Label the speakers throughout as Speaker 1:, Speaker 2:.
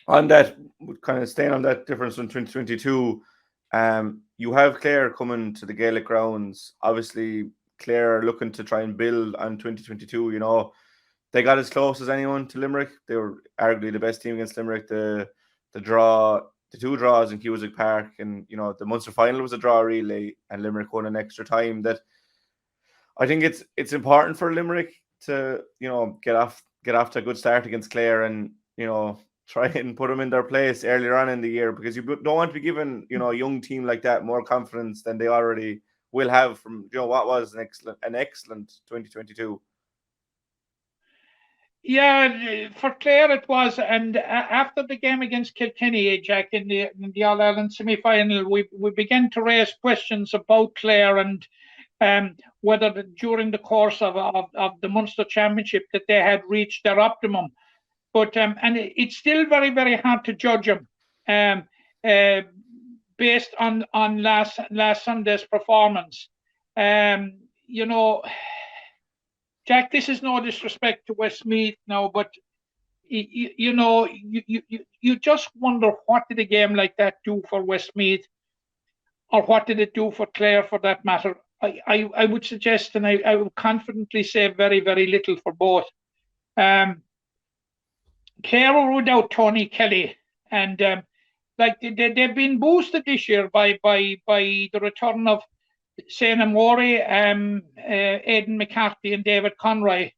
Speaker 1: On that, kind of staying on that difference in 2022, you have Clare coming to the Gaelic grounds. Obviously, Clare are looking to try and build on 2022. They got as close as anyone to Limerick. They were arguably the best team against Limerick. The draw, the two draws in Cusack Park, and the Munster final was a draw really, and Limerick won an extra time. That I think it's important for Limerick to get off to a good start against Clare, and try and put them in their place earlier on in the year, because you don't want to be giving a young team like that more confidence than they already will have from what was an excellent 2022.
Speaker 2: Yeah, for Clare it was, and after the game against Kilkenny, Jack, in the All Ireland semi final, we began to raise questions about Clare and whether during the course of the Munster Championship that they had reached their optimum. But and it's still very very hard to judge them um, uh, based on last Sunday's performance. Um, you know, Jack, this is no disrespect to Westmeath now, but you just wonder, what did a game like that do for Westmeath, or what did it do for Clare, for that matter? I would suggest, and I would confidently say, very very little for both. Um, Clare were without Tony Kelly, and like they've been boosted this year by the return of Sena Mori, Aidan McCarthy, and David Conroy,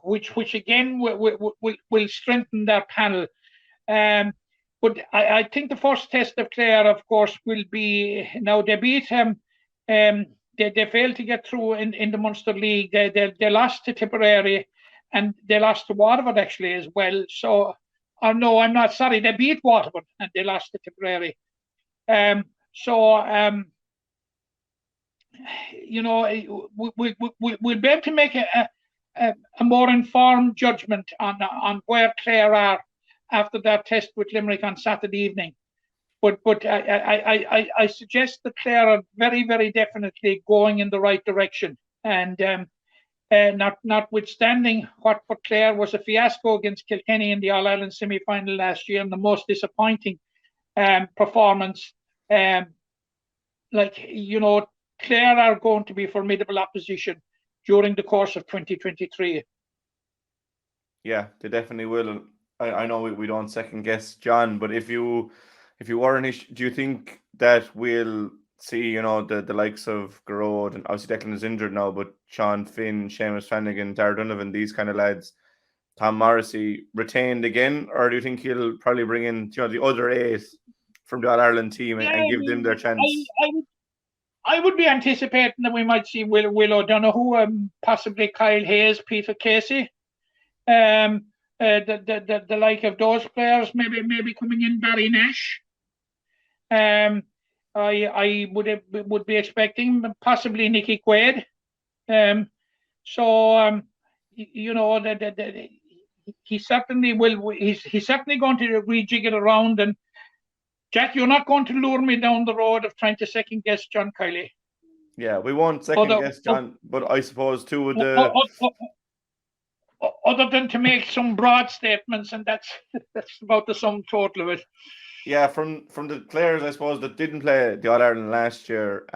Speaker 2: which again will strengthen their panel. Um, but I think the first test of Clare, of course, will be, now they beat they failed to get through in the Munster League. They lost to Tipperary, and they lost to Waterford actually as well. So, oh no, I'm not sorry. They beat Waterford and they lost to Tipperary. So we'll be able to make a more informed judgment on where Clare are after their test with Limerick on Saturday evening. But I suggest that Clare are very very definitely going in the right direction, and notwithstanding what for Clare was a fiasco against Kilkenny in the All Ireland semi final last year, and the most disappointing performance. Um, Clare are going to be formidable opposition during the course of 2023.
Speaker 1: Yeah, they definitely will. I know we don't second guess John, but if you weren't, do you think that we'll see, the likes of Garrod, and obviously Declan is injured now, but Sean Finn, Seamus Flanagan, Dara Donovan, these kind of lads, Tom Morrissey retained again, or do you think he'll probably bring in the other eight from the All Ireland team, and,
Speaker 2: Yeah,
Speaker 1: and give them their chance?
Speaker 2: I would be anticipating that we might see Will O'Donoghue, possibly Kyle Hayes, Peter Casey, um, the like of those players, maybe coming in, Barry Nash. Um, I would be expecting possibly Nicky Quaid. Um, so that he certainly will. He's certainly going to rejig it around. And Jack, you're not going to lure me down the road of trying to second guess John Kiley.
Speaker 1: Yeah, we won't second
Speaker 2: Other,
Speaker 1: guess John, but I suppose two of
Speaker 2: o-
Speaker 1: the
Speaker 2: o- other than to make some broad statements, and that's that's about the sum total of it.
Speaker 1: yeah, from the players, I suppose, that didn't play the All Ireland last year,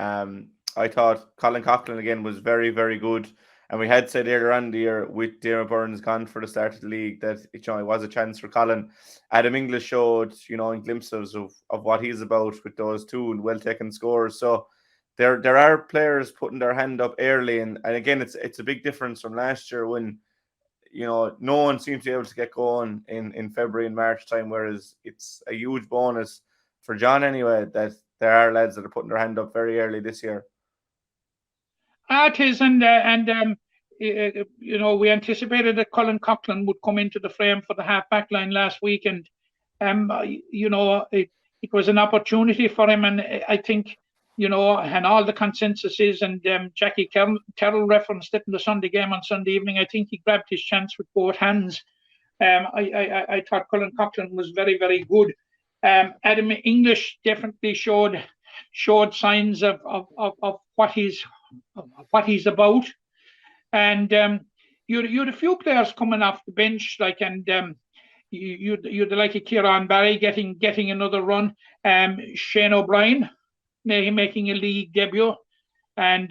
Speaker 1: I thought Colin Coughlin again was very, very good. And we had said earlier on the year, with Diarra Burns gone for the start of the league, that it was a chance for Colin. Adam English showed, in glimpses of what he's about with those two well taken scores. So there are players putting their hand up early, and again, it's a big difference from last year when no one seems to be able to get going in February and March time, whereas it's a huge bonus for John anyway that there are lads that are putting their hand up very early this year.
Speaker 2: It is, we anticipated that Colin Coughlin would come into the frame for the half back line last week, and it was an opportunity for him, and I think, and all the consensus is, and Jackie Carroll referenced it in the Sunday game on Sunday evening. I think he grabbed his chance with both hands. I thought Colin Coughlin was very, very good. Adam English definitely showed signs of what he's about, and you had a few players coming off the bench, like, and you'd like a Kieran Barry getting another run. Shane O'Brien making a league debut, and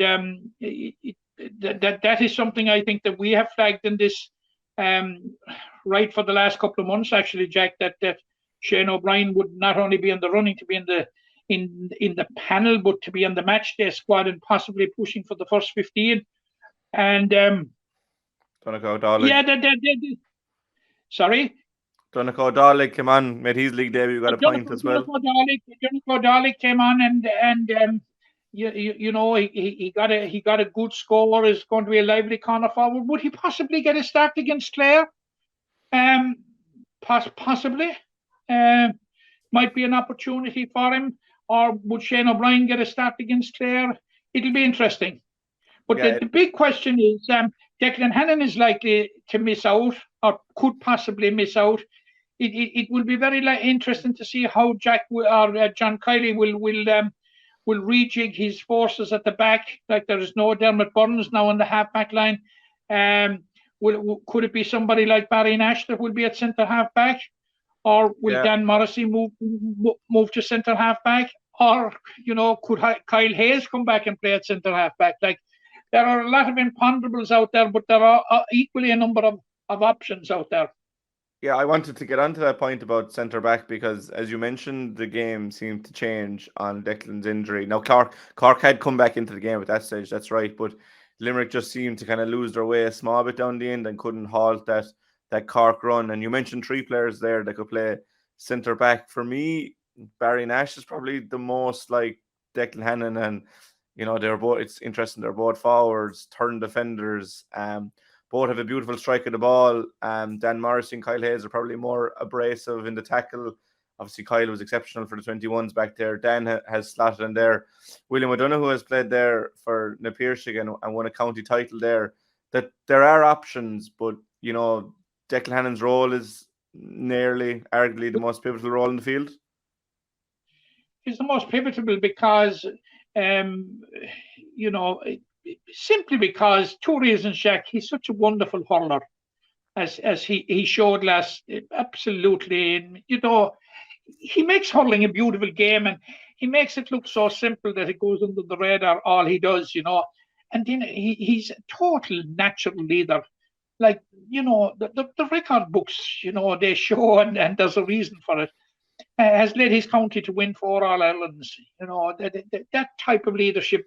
Speaker 2: that is something I think that we have flagged in this right for the last couple of months, actually, Jack. That Shane O'Brien would not only be in the running to be in the panel, but to be on the match day squad and possibly pushing for the first 15. And
Speaker 1: yeah,
Speaker 2: sorry.
Speaker 1: Donegal Dalek came on, made his league debut, got a point as well.
Speaker 2: Donegal Dalek came on and you know he got a good score. Is going to be a lively corner forward. Would he possibly get a start against Clare? Possibly. Might be an opportunity for him. Or would Shane O'Brien get a start against Clare? It'll be interesting. But the big question is, Declan Hannon is likely to miss out, or could possibly miss out. It will be very interesting to see how Jack or John Kiley will rejig his forces at the back. Like there is no Dermot Burns now on the half-back line. Could it be somebody like Barry Nash that will be at centre half-back? Or will Dan Morrissey move to centre half-back? Or, you know, could Kyle Hayes come back and play at centre half-back? Like, there are a lot of imponderables out there, but there are equally a number of options out there.
Speaker 1: Yeah, I wanted to get onto that point about centre back because, as you mentioned, the game seemed to change on Declan's injury. Now, Cork had come back into the game at that stage, that's right, but Limerick just seemed to kind of lose their way a small bit down the end and couldn't halt that Cork run. And you mentioned three players there that could play centre back. For me, Barry Nash is probably the most like Declan Hannon, and you know they're both. It's interesting. They're both forwards, turn defenders. Both have a beautiful strike of the ball. Dan Morrissey and Kyle Hayes are probably more abrasive in the tackle. Obviously, Kyle was exceptional for the 21s back there. Dan has slotted in there. William O'Donoghue has played there for Na Piarsaigh and won a county title there. That there are options, but you know Declan Hannon's role is nearly, arguably, the most pivotal role in the field.
Speaker 2: He's the most pivotal because, you know, simply because two reasons, Jack. He's such a wonderful hurler, as he showed last. Absolutely, you know, he makes hurling a beautiful game, and he makes it look so simple that it goes under the radar. All he does, you know, and then he's a total natural leader. Like, you know, the record books, you know, they show, and there's a reason for it. Has led his county to win 4 All-Irelands. You know, that type of leadership,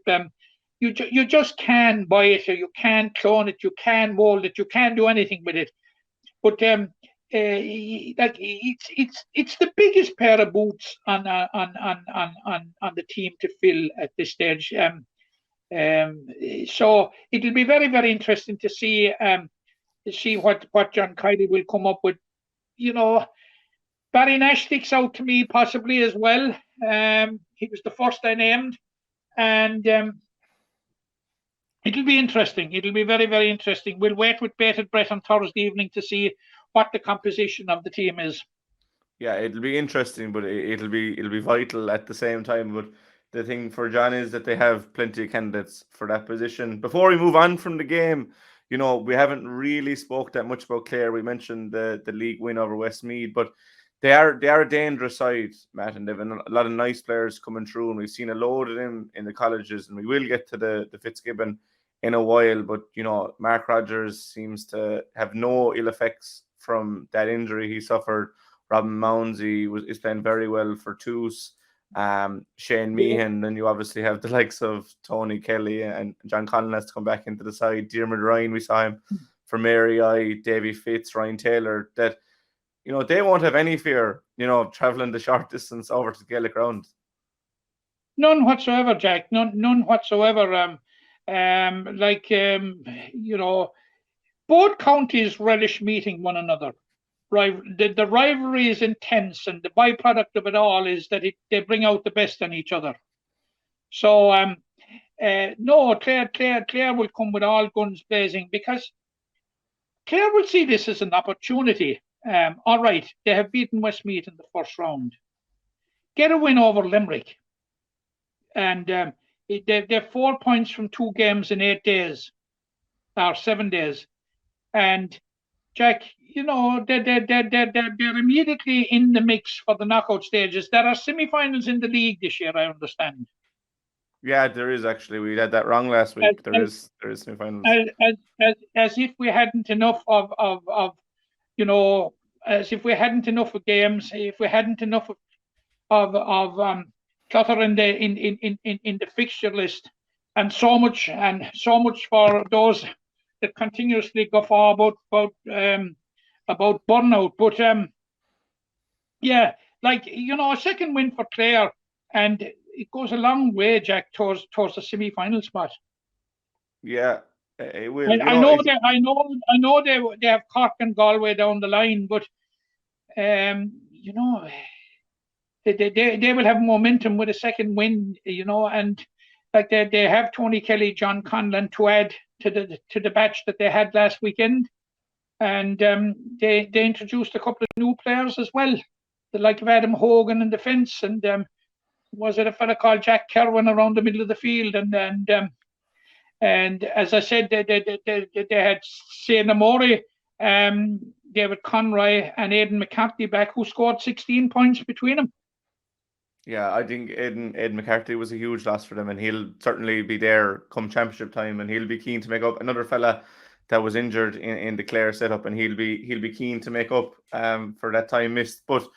Speaker 2: you just can't buy it, or you can't clone it, you can't mold it, you can't do anything with it. But like it's the biggest pair of boots on the team to fill at this stage. So it'll be very, very interesting to see what John Kiley will come up with. You know, Barry Nash sticks out to me possibly as well. He was the first I named, and it'll be interesting. It'll be very, very interesting. We'll wait with bated breath on Thursday evening to see what the composition of the team is.
Speaker 1: Yeah, it'll be interesting, but it'll be vital at the same time. But the thing for John is that they have plenty of candidates for that position. Before we move on from the game, you know, we haven't really spoke that much about Clare. We mentioned the league win over Westmeath, but they are a dangerous side, Matt, and they've a lot of nice players coming through, and we've seen a load of them in the colleges, and we will get to the Fitzgibbon in a while. But you know, Mark Rogers seems to have no ill effects from that injury he suffered. Robin Mounsey is playing very well for TUS. Shane Meehan, and you obviously have the likes of Tony Kelly and John Conlon has to come back into the side. Diarmuid Ryan, we saw him for Mary I, Davy Fitz, Ryan Taylor, that you know they won't have any fear, you know, of travelling the short distance over to the Gaelic Grounds.
Speaker 2: None whatsoever, Jack. None whatsoever. You know, both counties relish meeting one another. The rivalry is intense, and the byproduct of it all is that they bring out the best in each other. So, no, Clare will come with all guns blazing because Clare will see this as an opportunity. All right, they have beaten Westmeath in the first round. Get a win over Limerick. And they're 4 points from 2 games in 8 days, or 7 days. And Jack, you know, they're immediately in the mix for the knockout stages. There are semi-finals in the league this year, I understand.
Speaker 1: Yeah, there is actually. We had that wrong last
Speaker 2: As,
Speaker 1: week. There is semi-finals.
Speaker 2: as if we hadn't enough of you know, as if we hadn't enough of games, if we hadn't enough of clutter in the fixture list, and so much for those that continuously go for about burnout. But yeah, like, you know, a second win for Clare, and it goes a long way, Jack, towards the semi-final spot.
Speaker 1: Yeah, it will. You
Speaker 2: I
Speaker 1: know,
Speaker 2: know that I know they have Cork and Galway down the line, but you know, they will have momentum with a second win, you know, and like they have Tony Kelly, John Conlon to add to the batch that they had last weekend, and they introduced a couple of new players as well, the like of Adam Hogan in defence, and was it a fella called Jack Kerwin around the middle of the field, and as I said, they had Shane Murray, David Conroy, and Aidan McCarthy back, who scored 16 points between them.
Speaker 1: yeah, I think Aidan McCarthy was a huge loss for them, and he'll certainly be there come championship time, and he'll be keen to make up. Another fella that was injured in the Clare setup, and he'll be keen to make up for that time missed. But